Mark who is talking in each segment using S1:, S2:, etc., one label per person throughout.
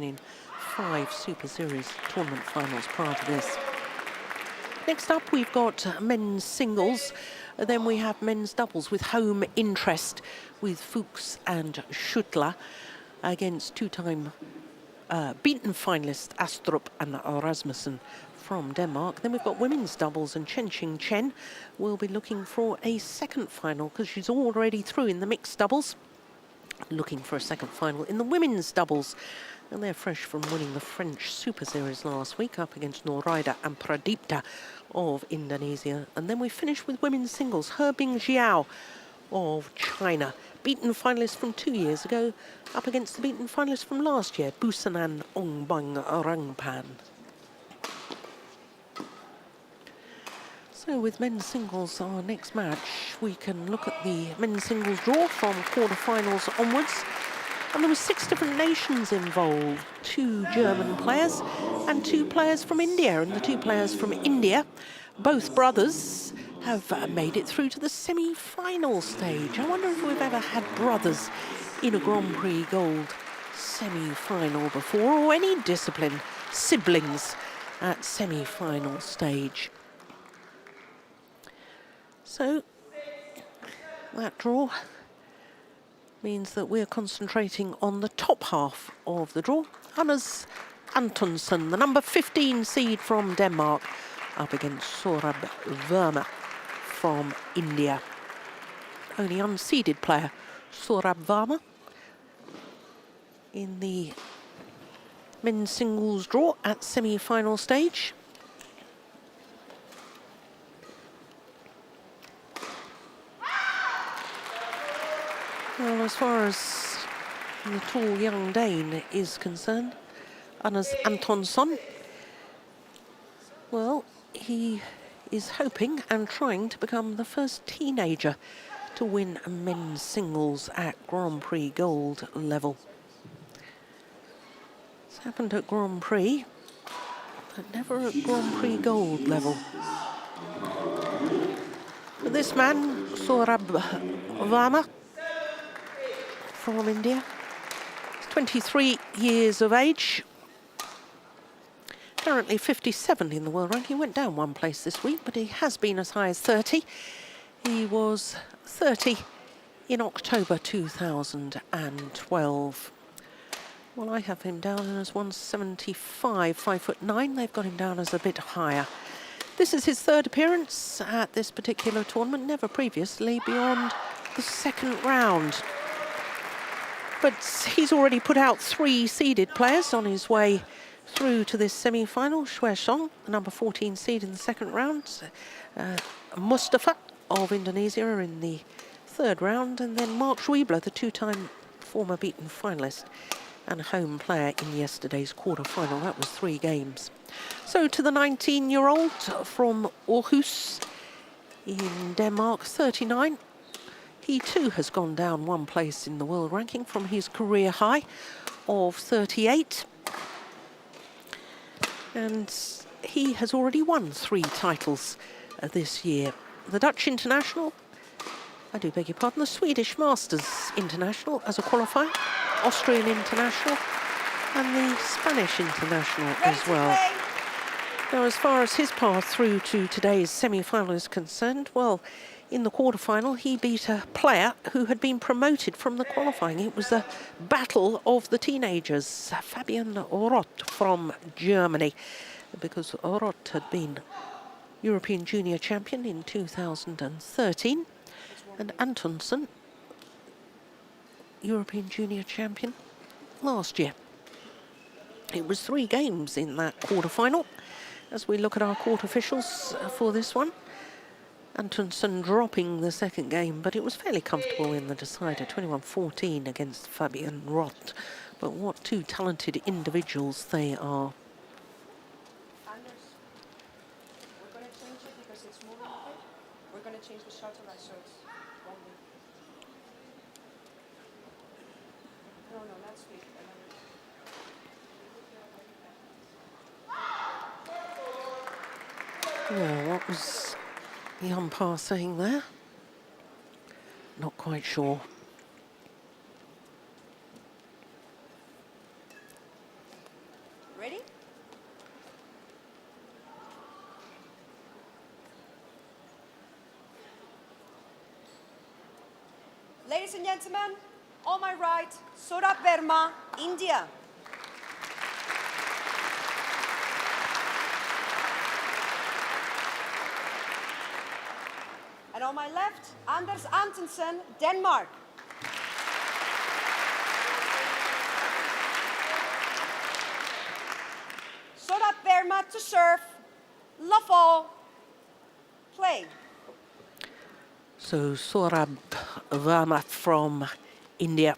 S1: in 5 Super Series tournament finals prior to this. Next up, we've got men's singles. Then we have men's doubles with home interest with Fuchs and Schuttler against two-time beaten finalist Astrup and Rasmussen from Denmark. Then we've got women's doubles, and Chen Chen will be looking for a second final because she's already through in the mixed doubles. Looking for a second final in the women's doubles. And they're fresh from winning the French Super Series last week up against Noraida and Pradipta of Indonesia. And then we finish with women's singles. Hebing Jiao of China, beaten finalist from 2 years ago, up against the beaten finalist from last year, Busanan Ongbang Rangpan. So with men's singles, our next match, we can look at the men's singles draw from quarterfinals onwards. And there were 6 different nations involved, 2 German players and 2 players from India. And the 2 players from India, both brothers, have made it through to the semi-final stage. I wonder if we've ever had brothers in a Grand Prix Gold semi-final before, or any discipline, siblings at semi-final stage. So that draw means that we're concentrating on the top half of the draw. Anders Antonsen, the number 15 seed from Denmark, up against Sourabh Varma from India. Only unseeded player, Sourabh Varma, in the men's singles draw at semi-final stage. Well, as far as the tall young Dane is concerned, Anders Antonsen, well, he is hoping and trying to become the first teenager to win men's singles at Grand Prix Gold level. It's happened at Grand Prix, but never at Grand Prix Gold level. But this man, Sourabh Varma, from India. He's 23 years of age. Currently 57 in the world ranking. He went down 1 place this week, but he has been as high as 30. He was 30 in October 2012. Well, I have him down as 175, 5'9". They've got him down as a bit higher. This is his 3rd appearance at this particular tournament, never previously beyond the 2nd round. But he's already put out 3 seeded players on his way through to this semi-final. Xue Song, the number 14 seed in the 2nd round. Mustafa of Indonesia in the 3rd round. And then Mark Schwiebler, the 2-time former beaten finalist and home player in yesterday's quarter-final. That was 3 games. So to the 19-year-old from Aarhus in Denmark, 39. He too has gone down 1 place in the world ranking from his career high of 38. And he has already won 3 titles this year. The Dutch International, I do beg your pardon, the Swedish Masters International as a qualifier, Austrian International, and the Spanish International as well. Now, as far as his path through to today's semi-final is concerned, well, in the quarterfinal, he beat a player who had been promoted from the qualifying. It was a battle of the teenagers, Fabian Roth from Germany, because Roth had been European Junior Champion in 2013, and Antonsen, European Junior Champion last year. It was 3 games in that quarterfinal. As we look at our court officials for this one, Antonsen dropping the 2nd game, but it was fairly comfortable in the decider, 21-14 against Fabian Roth. But what 2 talented individuals they are.
S2: Anders, we're going to change it because it's moving a bit. We're going to change the shutter light so it's only. No, that's big.
S1: Yeah, what was the umpire saying there? Not quite sure.
S2: Ready? Ladies and gentlemen, on my right, Sourabh Varma, India. And on my left, Antonsen, Denmark. Sourabh Varma to serve. Love all. Play.
S1: So Sourabh Varma from India,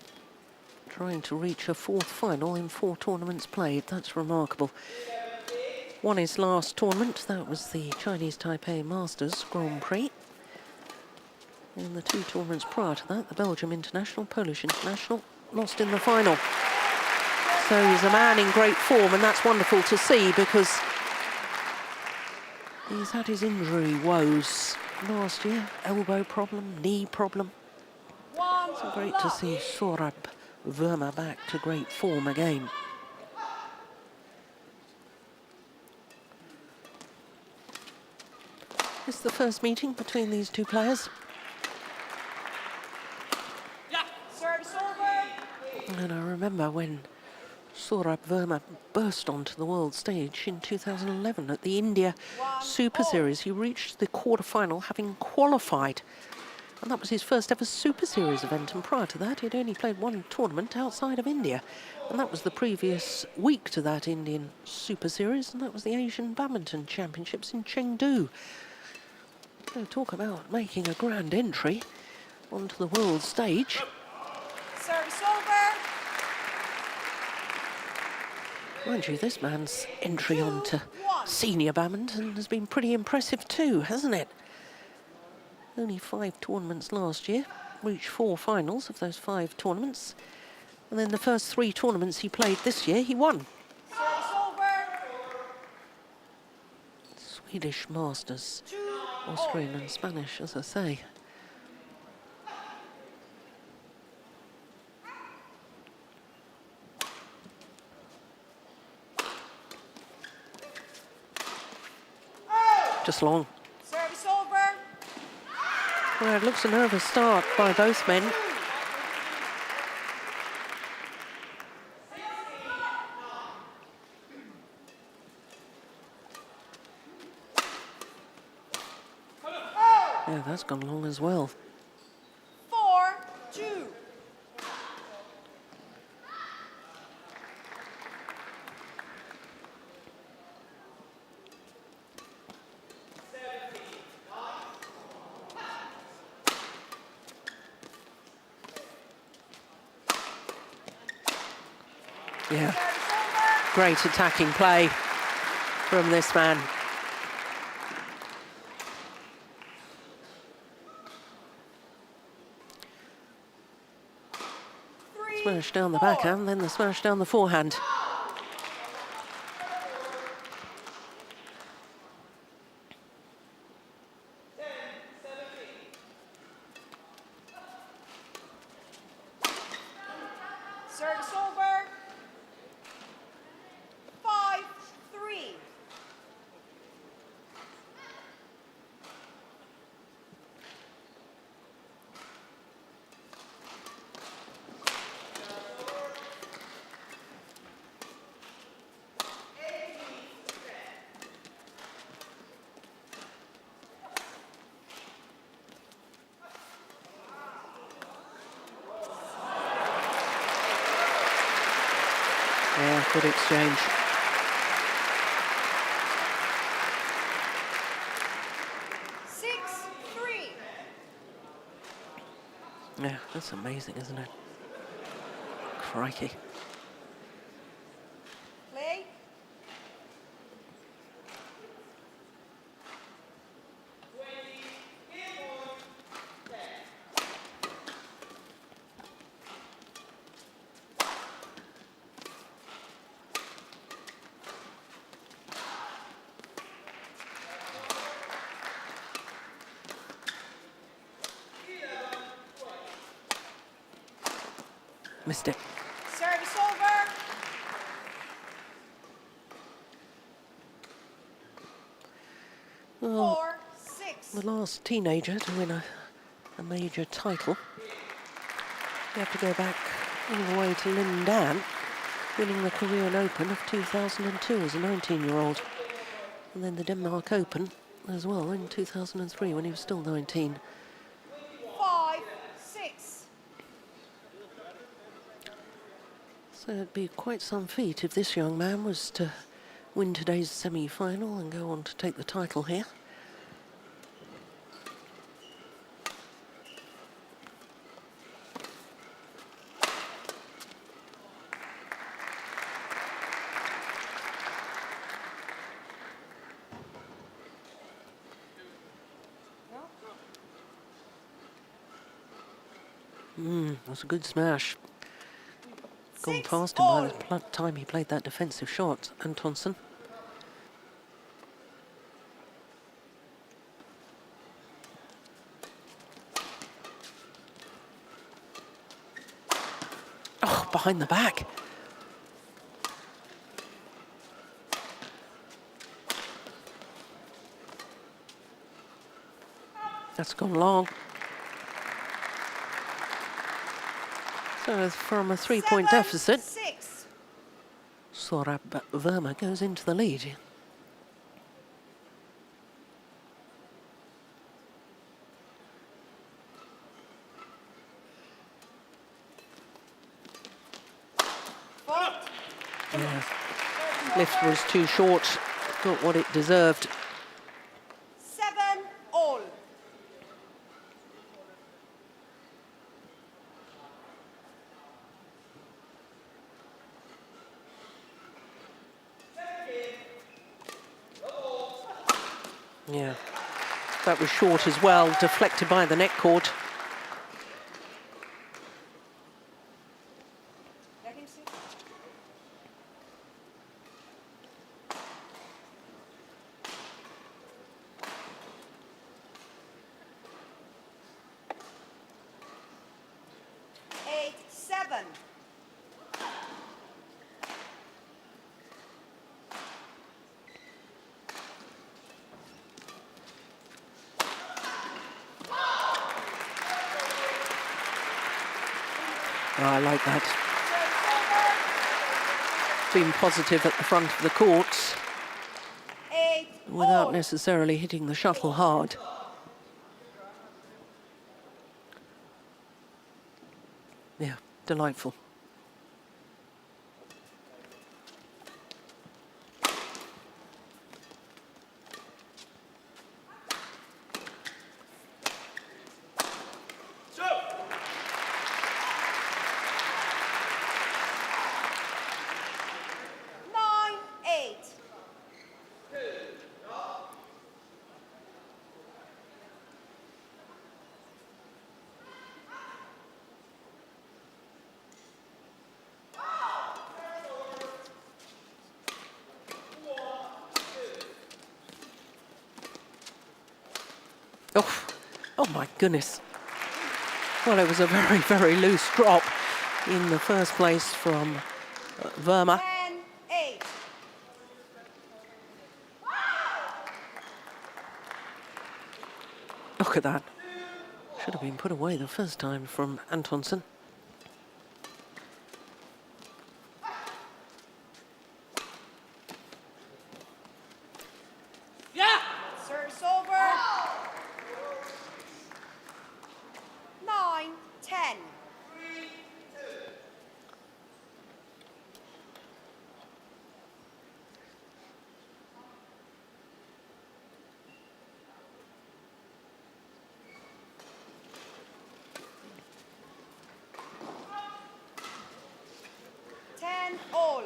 S1: trying to reach a fourth final in 4 tournaments played. That's remarkable. Won his last tournament, that was the Chinese Taipei Masters Grand Prix. In the 2 tournaments prior to that, the Belgium International, Polish International, lost in the final. So he's a man in great form, and that's wonderful to see because he's had his injury woes last year. Elbow problem, knee problem. So great to see Sourabh Varma back to great form again. It's the first meeting between these 2 players.
S2: Service over.
S1: And I remember when Sourabh Varma burst onto the world stage in 2011 at the India Superseries. He reached the quarter-final having qualified. And that was his first ever Super Series event. And prior to that, he'd only played 1 tournament outside of India. And that was the previous week to that Indian Super Series. And that was the Asian Badminton Championships in Chengdu. So talk about making a grand entry onto the world stage.
S2: Service over.
S1: Mind you, this man's entry onto senior badminton has been pretty impressive too, hasn't it? Only 5 tournaments last year, reached 4 finals of those 5 tournaments. And then the first 3 tournaments he played this year, he won.
S2: Service over.
S1: Swedish Masters, Austrian and Spanish, as I say. Just long.
S2: Service over.
S1: Well, it looks a nervous start by both men. Yeah, that's gone long as well.
S2: 4-2.
S1: Yeah, great attacking play from this man. Smash down the backhand, then the smash down the forehand.
S2: Service over. 5-3.
S1: Yeah, good exchange. Yeah, that's amazing, isn't it? Crikey.
S2: Play.
S1: Missed it.
S2: Service over.
S1: Well,
S2: 4-6.
S1: the last teenager to win a major title. You have to go back all the way to Lin Dan, winning the Korean Open of 2002 as a 19-year-old. And then the Denmark Open as well in 2003 when he was still 19.
S2: 5-6.
S1: So it'd be quite some feat if this young man was to win today's semi-final and go on to take the title here. That's a good smash. Gone past him by the time he played that defensive shot, Antonsen. Oh, behind the back. That's gone long. So from a 3-point deficit,
S2: 6.
S1: Sourabh Varma goes into the lead. Yeah. Lift was too short, got what it deserved.
S2: 7-all.
S1: Yeah, that was short as well, deflected by the net cord.
S2: Let him see. Eight, 7.
S1: Oh, I like that. Being positive at the front of the court
S2: 8,
S1: without
S2: all.
S1: necessarily hitting the shuttle hard. Yeah, delightful. Oh, oh my goodness. Well, it was a very, very loose drop in the first place from Varma.
S2: 10-8.
S1: Look at that. Should have been put away the first time from Antonsen.
S2: Service over. 9-10. All.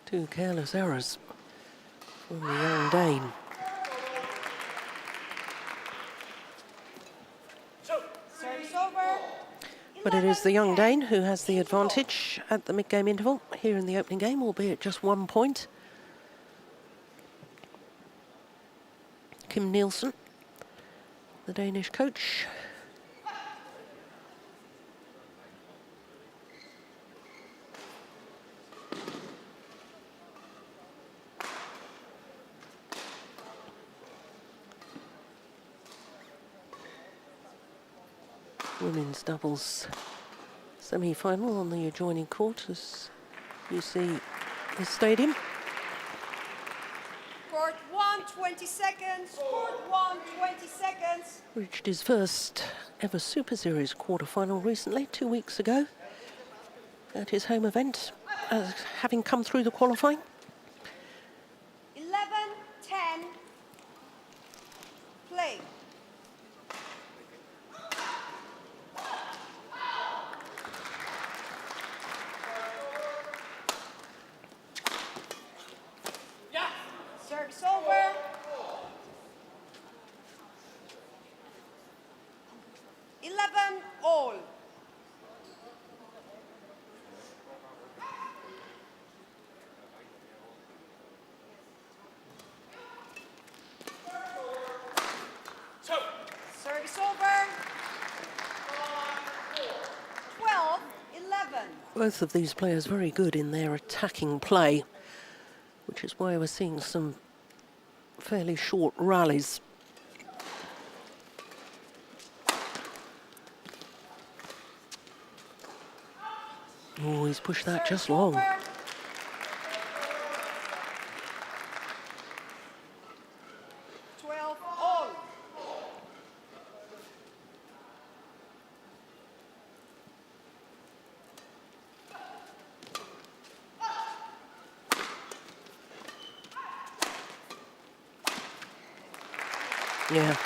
S1: Two careless errors from the young Dane.
S2: Service over.
S1: But it is the young Dane who has the advantage at the mid-game interval here in the opening game, albeit just 1 point. Kim Nielsen, the Danish coach. women's doubles semi-final on the adjoining court, as you see the stadium.
S2: Court 1, 20 seconds. Court 1, 20 seconds.
S1: Reached his first ever Super Series quarter-final recently, 2 weeks ago, at his home event, having come through the qualifying.
S2: 11, 10. Play. Service over. All. Service over. 12, 11.
S1: Both of these players very good in their attacking play, which is why we're seeing some fairly short rallies. Oh, he's pushed that just long.
S2: Over. 12, all.
S1: Yeah.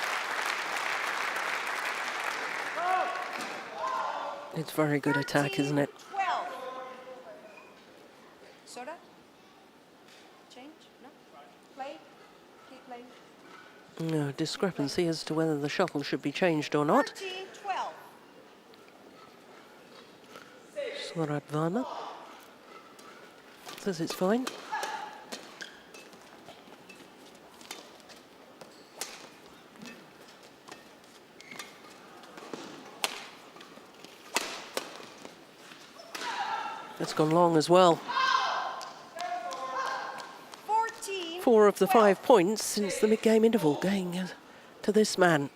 S1: It's very good attack, isn't it?
S2: 12. Soda? Change? No? Play? Keep playing.
S1: No discrepancy as to whether the shuttle should be changed or not.
S2: 13, 12.
S1: Sourabh Varma says it's fine. It's gone long as well.
S2: 14.
S1: 4 of the
S2: 12.
S1: 5 points since the mid-game interval going to this man.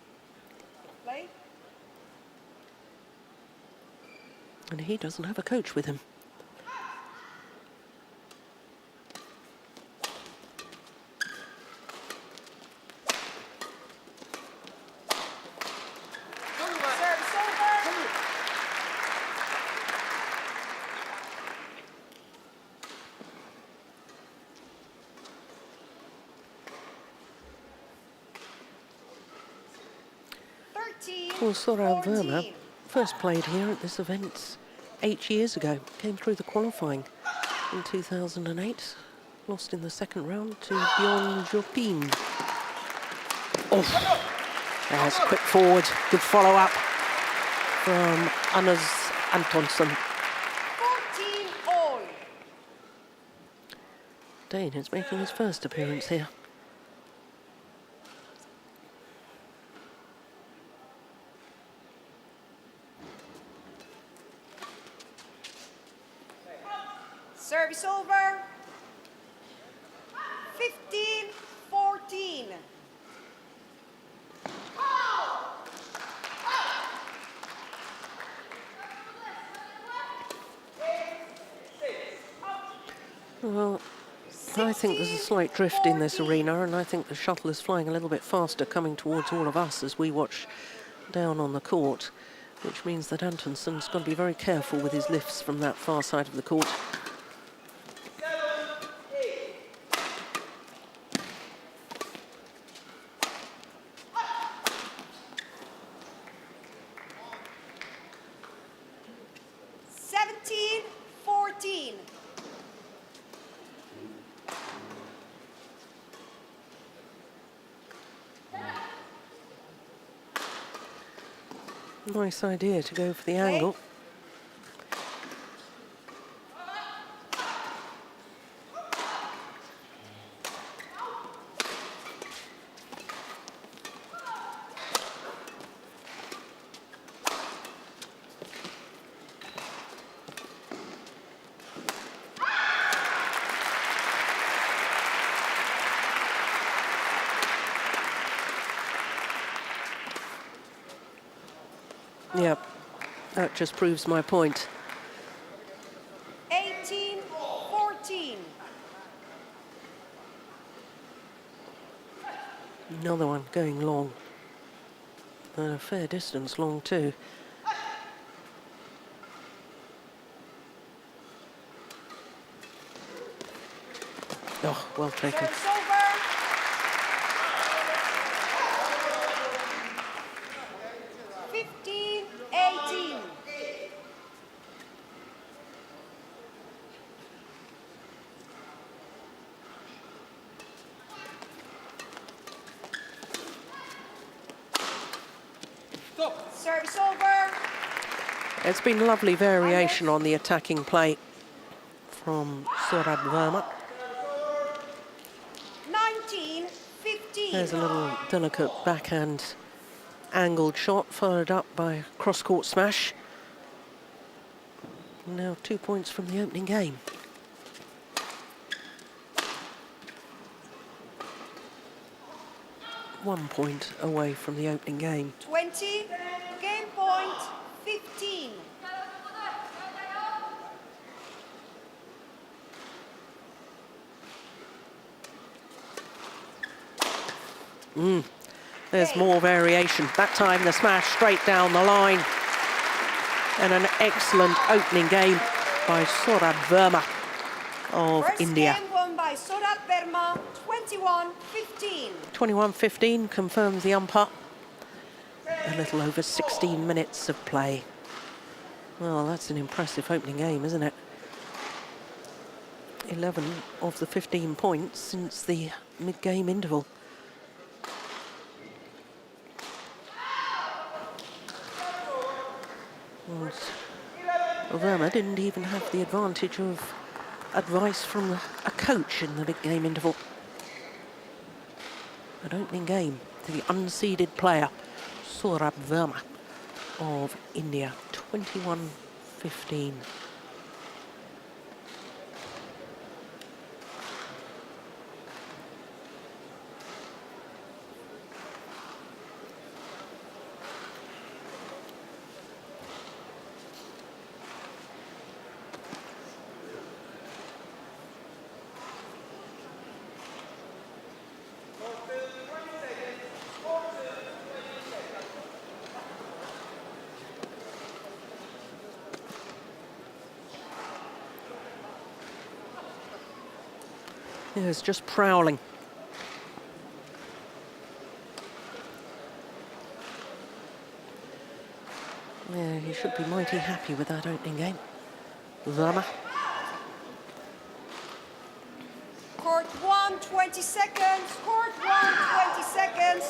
S2: Play.
S1: And he doesn't have a coach with him.
S2: Service over.
S1: Well, Sourabh Varma
S2: 14.
S1: first played here at this event 8 years ago. Came through the qualifying in 2008. Lost in the second round to Bjorn Jopin. Oh, there's quick forward. Good follow-up from Anders Antonsen.
S2: 14 all.
S1: Dane is making his first appearance here.
S2: Service over. 15, 14.
S1: Well, I think there's a slight drift in this arena, and I think the shuttle is flying a little bit faster coming towards all of us as we watch down on the court, which means that Antonsen's got to be very careful with his lifts from that far side of the court. Nice idea to go for the angle. Yep. That just proves my point.
S2: 18-14.
S1: Another one going long. And a fair distance long too. Oh, well taken.
S2: Service over. 15-18. Service over.
S1: It's been lovely variation on the attacking play from Sourabh Varma.
S2: 19-15.
S1: There's a little delicate backhand angled shot, followed up by a cross-court smash. Now 2 points from the opening game. One point away from the opening game.
S2: 20, game point 15.
S1: There's more variation. That time the smash straight down the line. And an excellent opening game by Sourabh Varma of
S2: First
S1: India.
S2: game won by Sourabh Varma, 21-15.
S1: 21-15 confirms the umpire. A little over 16 minutes of play. Well, that's an impressive opening game, isn't it? 11 of the 15 points since the mid-game interval. Varma didn't even have the advantage of advice from a coach in the mid-game interval. An opening game to the unseeded player, Sourabh Varma of India, 21-15. It's just prowling. Yeah, he should be mighty happy with that opening game. Varma.
S2: Court 1, 20 seconds. Court 1, 20 seconds.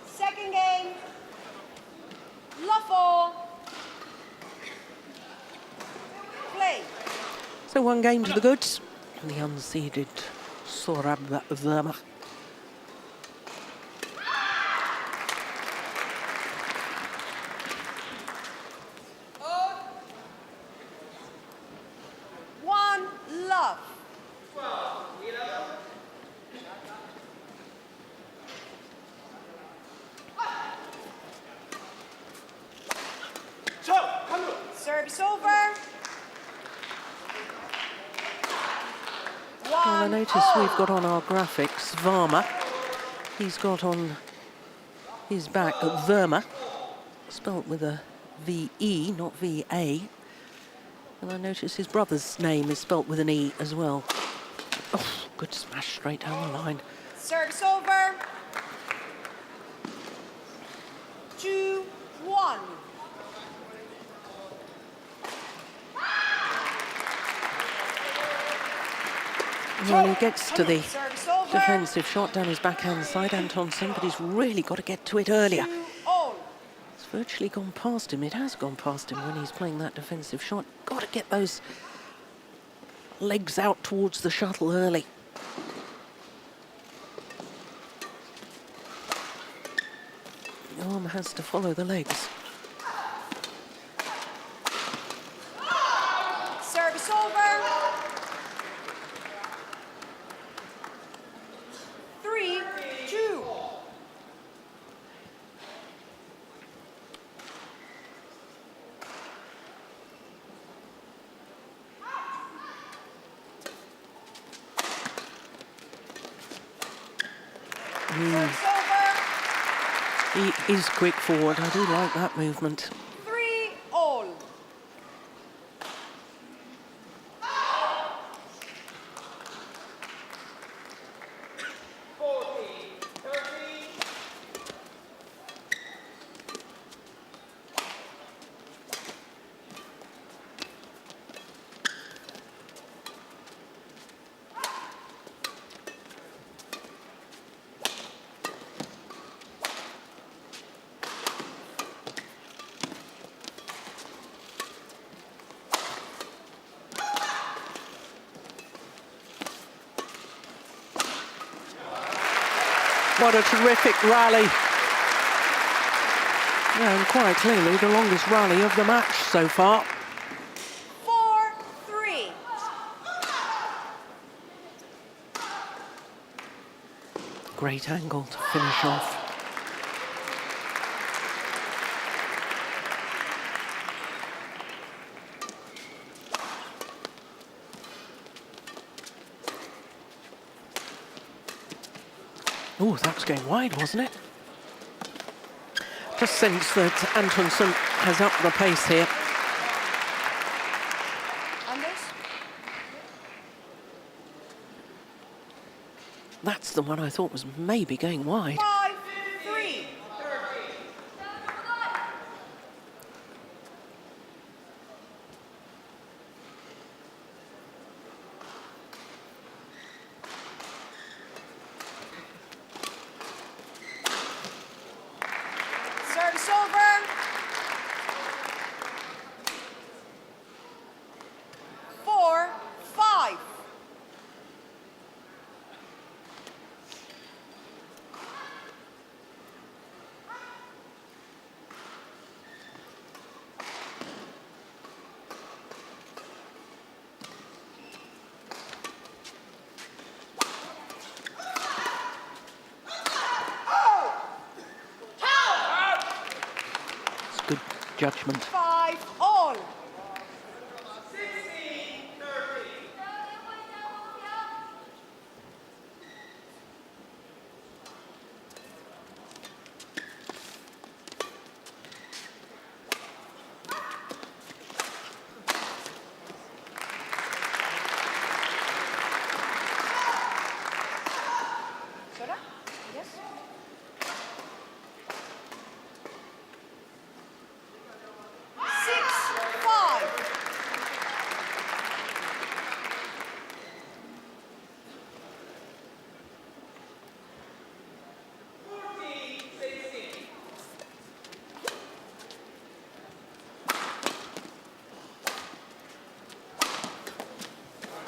S2: Second game. Love play.
S1: So one game to the goods. And the unseeded Sourabh Varma.
S2: One love. Service over.
S1: Well, I notice we've got on our graphics Varma. He's got on his back Verma, spelt with a V-E, not V-A. And I notice his brother's name is spelt with an E as well. Oh, good smash straight down the line.
S2: Service over. 2-1.
S1: Well, he gets to the
S2: Service over.
S1: defensive shot down his backhand side, Antonsen, but he's really got to get to it earlier.
S2: 2-all.
S1: It's virtually gone past him. It has gone past him when he's playing that defensive shot. Got to get those legs out towards the shuttle early. The arm has to follow the legs.
S2: Service over. Service over.
S1: He is quick forward. I do like that movement.
S2: 3-all.
S1: What a terrific rally. Yeah, and quite clearly the longest rally of the match so far.
S2: 4-3.
S1: Great angle to finish off. Oh, that was going wide, wasn't it? Just sense that Antonsen has upped the pace here.
S2: Anders?
S1: That's the one I thought was maybe going wide.
S2: 5-3. Service over. 4-5.
S1: It's good judgment.
S2: 5-all. Soda? Yes? Six, 5.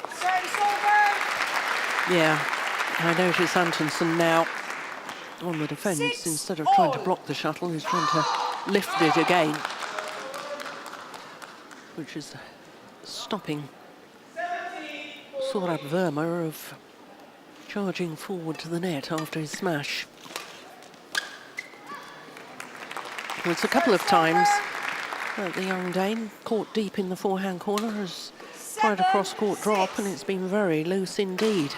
S2: Service over.
S1: Yeah, I notice Antonsen now on the defence,
S2: 6
S1: instead of trying to
S2: all.
S1: block the shuttle, he's trying to lift it again, which is stopping Sourabh Varma of charging forward to the net after his smash. Well, it's a couple of times that the young Dane, caught deep in the forehand corner, has tried a cross-court drop, and it's been very loose indeed.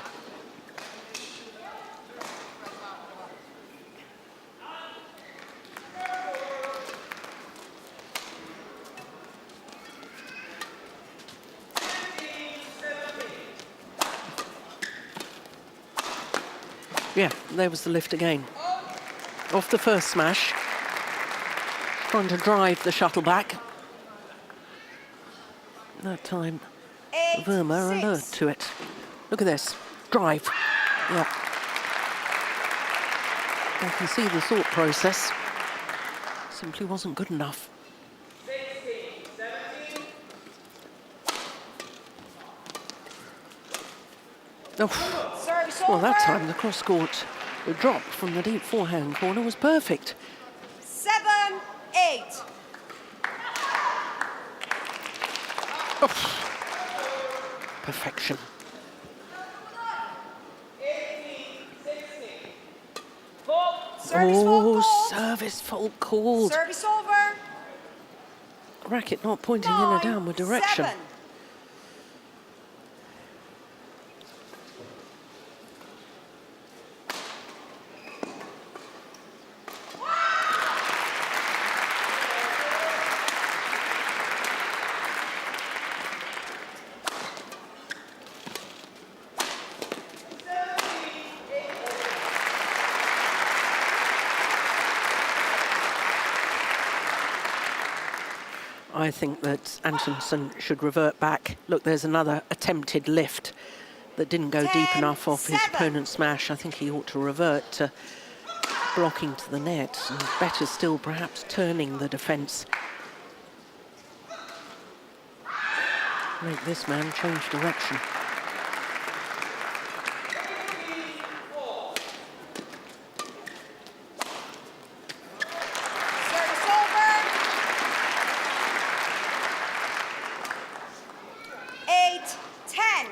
S1: Yeah, there was the lift again. Off the first smash, trying to drive the shuttle back. That time,
S2: 8,
S1: Varma
S2: 6.
S1: alert to it. Look at this, drive. Yeah. I can see the thought process. Simply wasn't good enough.
S2: 16, 17.
S1: Oh.
S2: Service
S1: Well,
S2: over.
S1: that time the cross-court, the drop from the deep forehand corner was perfect.
S2: 7-8.
S1: Oh. Perfection.
S2: 18, 16. Service
S1: Oh,
S2: fault called.
S1: service fault called.
S2: Service over.
S1: Racket not pointing in a downward direction.
S2: 9-7.
S1: I think that Antonsen should revert back. Look, there's another attempted lift that didn't go deep enough off his opponent's smash. I think he ought to revert to blocking to the net, and better still perhaps turning the defence. Make this man change direction.
S2: Service over. 8-10.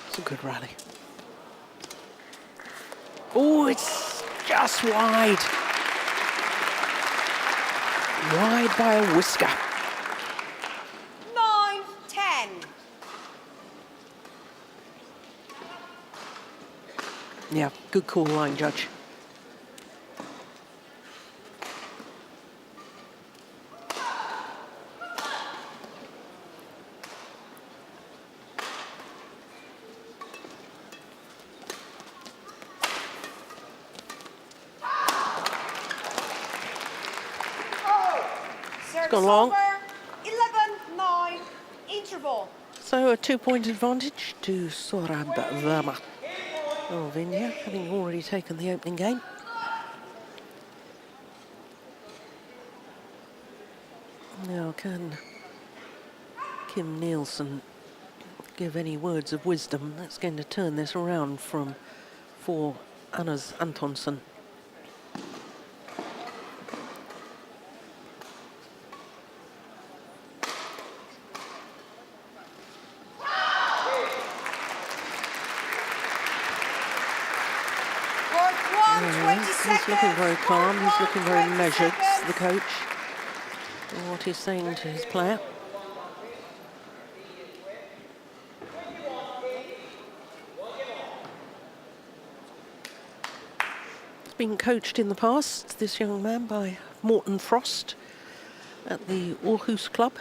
S1: It's a good rally. Oh, it's just wide. Wide by a whisker.
S2: 9-10.
S1: Yeah, good call, line judge. Gone long.
S2: 11-9. Interval.
S1: So a 2-point advantage to Sourabh Varma of India, having already taken the opening game. Now, can Kim Nielsen give any words of wisdom that's going to turn this around for Anders Antonsen? He's looking very calm, he's looking very measured, the coach, in what he's saying to his player. He's been coached in the past, this young man, by Morten Frost at the Aarhus Club.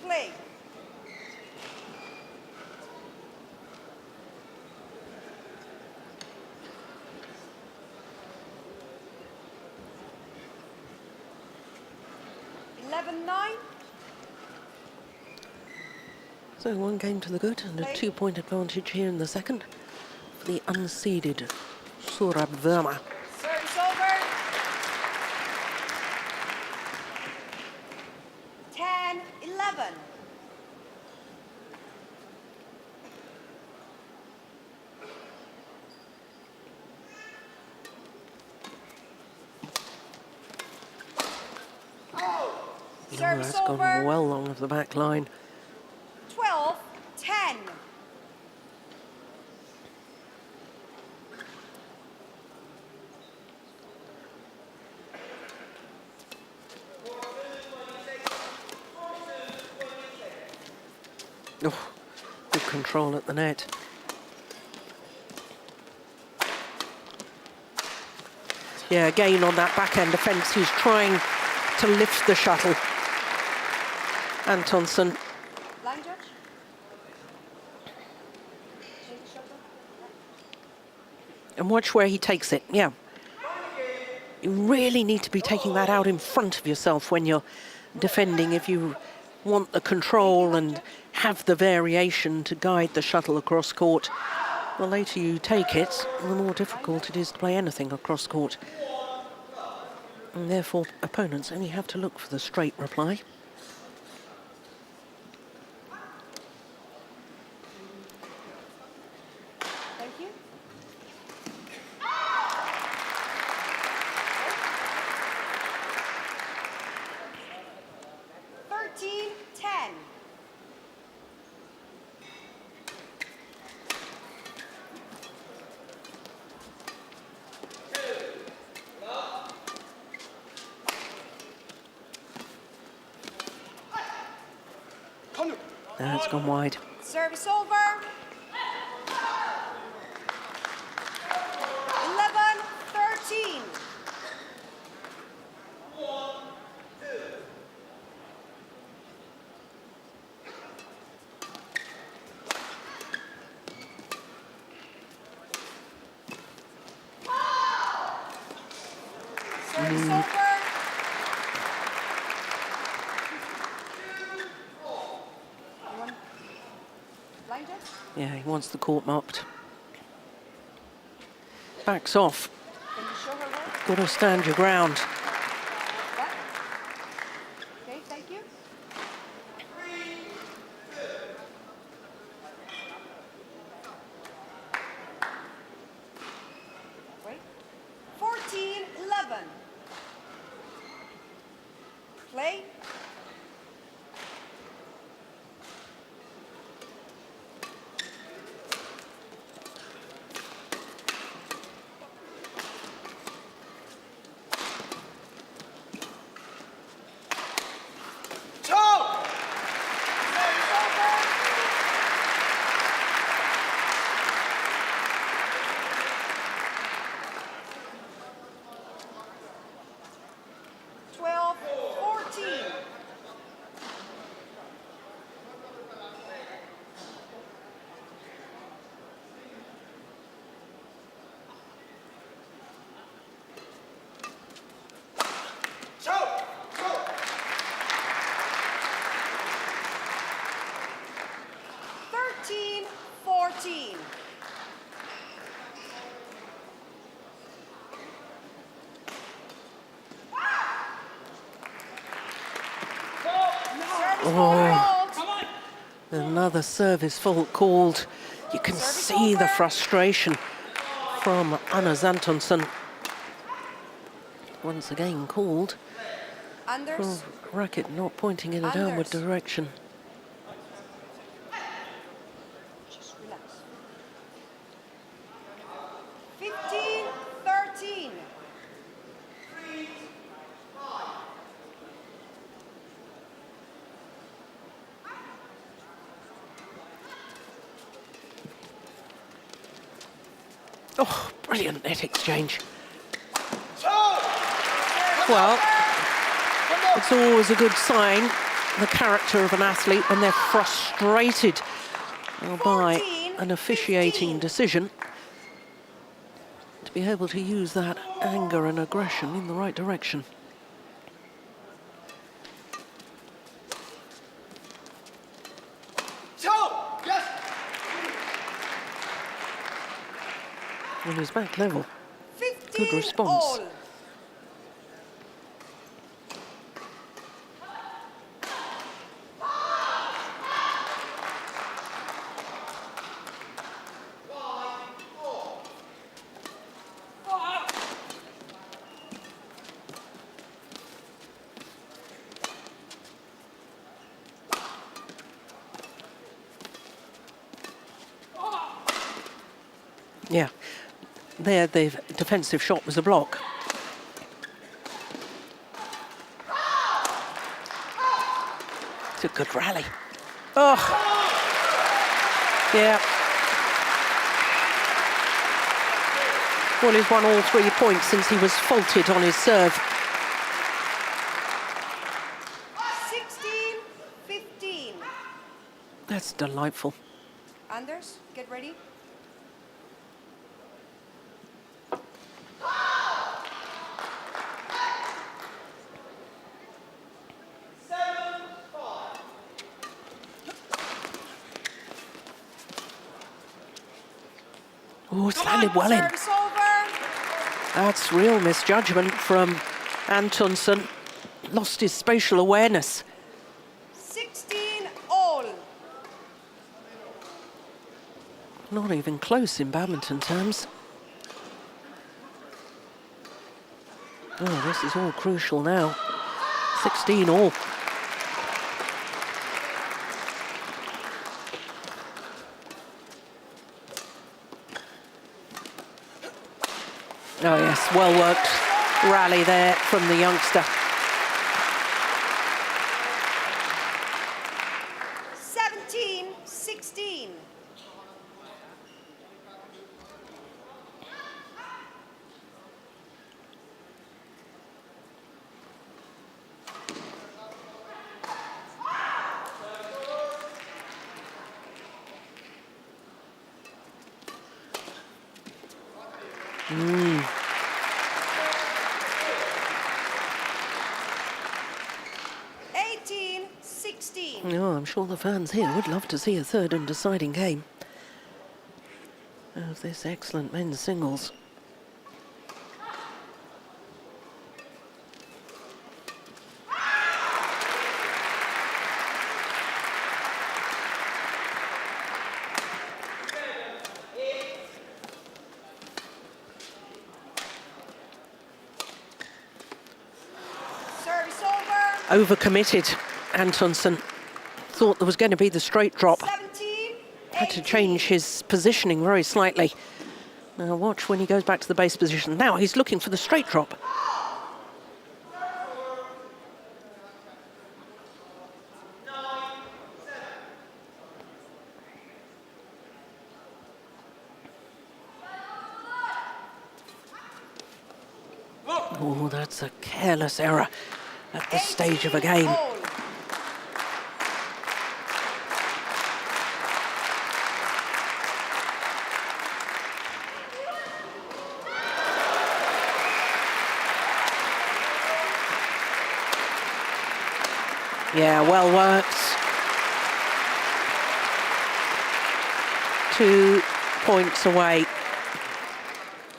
S2: Play.
S1: So one game to the good and a 2-point advantage here in the second for the unseeded Sourabh Varma.
S2: Service over. 10-11.
S1: That's gone well long of the back line.
S2: 12-10.
S1: Oh, good control at the net. Yeah, again on that backhand defence, he's trying to lift the shuttle. Antonsen.
S2: Line judge. Change the shuttle.
S1: And watch where he takes it, yeah. You really need to be taking that out in front of yourself when you're defending if you want the control and have the variation to guide the shuttle across court. The later you take it, the more difficult it is to play anything across court. And therefore, opponents only have to look for the straight reply.
S2: Thank you.
S1: That's gone wide.
S2: Service over. 11-13. Service over. You want blind it?
S1: Yeah, he wants the court marked. Backs off.
S2: Can you show her where?
S1: Got to stand your ground.
S2: Back. Okay, thank you. Wait. 14-11. Play.
S1: Oh, another service fault called. You can see the frustration from Antonsen. Once again called for
S2: Anders.
S1: racket not pointing in a downward direction.
S2: Just relax. 15-13.
S1: Oh, brilliant net exchange. Well, it's always a good sign, the character of an athlete, when they're frustrated by an officiating decision, to be able to use that anger and aggression in the right direction. On his back level, good response.
S2: All.
S1: Yeah, there the defensive shot was a block. It's a good rally. Oh, yeah. Well, he's won all 3 points since he was faulted on his serve.
S2: 16-15.
S1: That's delightful.
S2: Anders, get ready.
S1: Oh, it's landed well in.
S2: Service over.
S1: That's real misjudgment from Antonsen. Lost his spatial awareness.
S2: 16-all.
S1: Not even close in badminton terms. Oh, this is all crucial now. 16-all. Oh yes, well worked rally there from the youngster.
S2: 17-15.
S1: Oh, I'm sure the fans here would love to see a third and deciding game of this excellent men's singles.
S2: Service over.
S1: Overcommitted, Antonsen. Thought there was going to be the straight drop.
S2: 17,
S1: Had to
S2: 18.
S1: change his positioning very slightly. Now watch when he goes back to the base position. Now he's looking for the straight drop. Oh, that's a careless error at this stage of a game.
S2: All.
S1: Yeah, well worked. 2 points away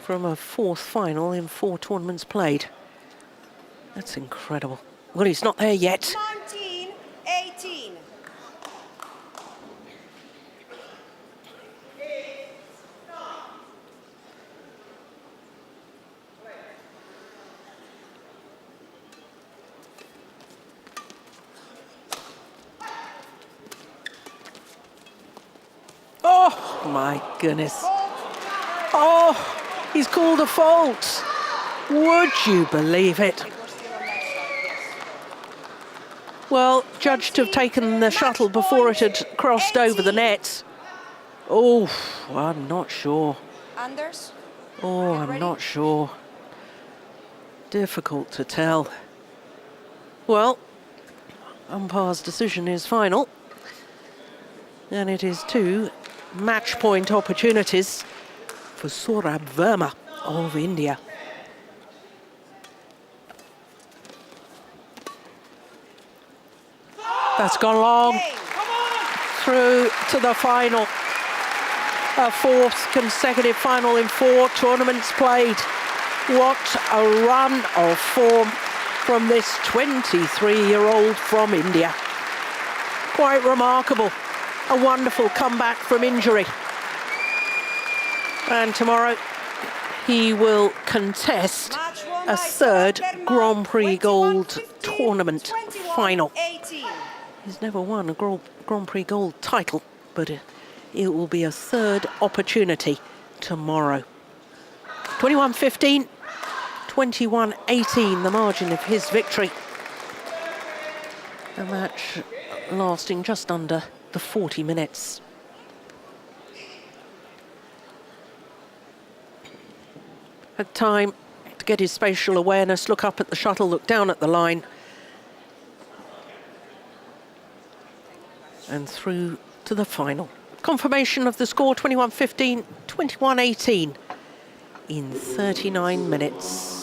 S1: from a fourth final in 4 tournaments played. That's incredible. Well, he's not there yet.
S2: 19, 18.
S1: Oh, my goodness. Oh, he's called a fault. Would you believe it?
S2: It was still on that side, yes.
S1: Well, judged to have taken the shuttle before it had crossed over the net. Oh, I'm not sure.
S2: Anders?
S1: Oh, I'm
S2: Ready?
S1: not sure. Difficult to tell. Well, umpire's decision is final. And it is 2 match point opportunities for Sourabh Varma of India. That's gone long.
S2: Game.
S1: Through to the final. A 4th consecutive final in 4 tournaments played. What a run of form from this 23-year-old from India. Quite remarkable. A wonderful comeback from injury. And tomorrow he will contest
S2: Match won
S1: a
S2: by
S1: 3rd
S2: Sourabh Varma,
S1: Grand Prix Gold
S2: 21-15,
S1: tournament final.
S2: 21-18.
S1: He's never won a Grand Prix Gold title, but it will be a 3rd opportunity tomorrow. 21-15, 21-18, the margin of his victory. A match lasting just under the 40 minutes. Had time to get his spatial awareness, look up at the shuttle, look down at the line. And through to the final. Confirmation of the score, 21-15, 21-18 in 39 minutes.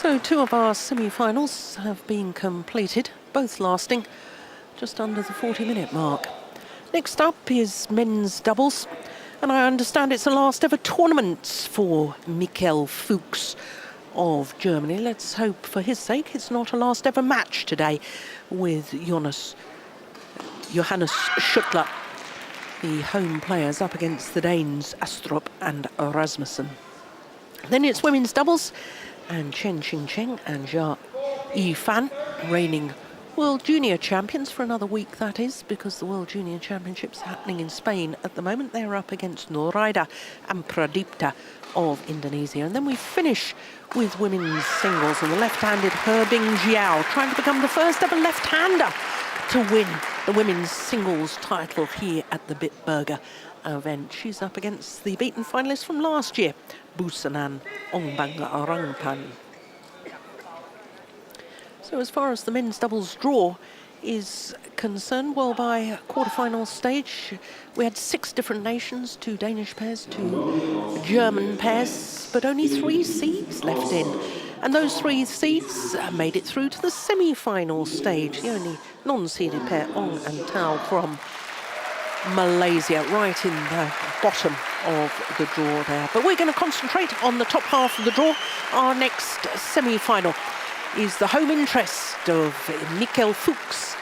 S1: So 2 of our semi-finals have been completed, both lasting just under the 40-minute mark. Next up is men's doubles, and I understand it's the last ever tournament for Michael Fuchs of Germany. Let's hope for his sake it's not a last ever match today with Johannes Schuttler, the home players, up against the Danes Astrup and Rasmussen. Then it's women's doubles, and Chen Qingcheng and Jia Yifan, reigning World Junior Champions for another week, that is, because the World Junior Championships are happening in Spain at the moment. They're up against Noraida and Pradipta of Indonesia. And then we finish with women's singles, and the left-handed Hebing Jiao trying to become the first ever left-hander to win the women's singles title here at the Bitburger event. She's up against the beaten finalist from last year, Busanan Ongbang-Arangpan. So as far as the men's doubles draw is concerned, well, by quarter-final stage, we had 6 different nations, 2 Danish pairs, 2 German pairs, but only 3 seeds left in. And those 3 seeds made it through to the semi-final stage. The only non-seeded pair, Ong and Tao from Malaysia, right in the bottom of the draw there. But we're going to concentrate on the top half of the draw. Our next semi-final is the home interest of Michael Fuchs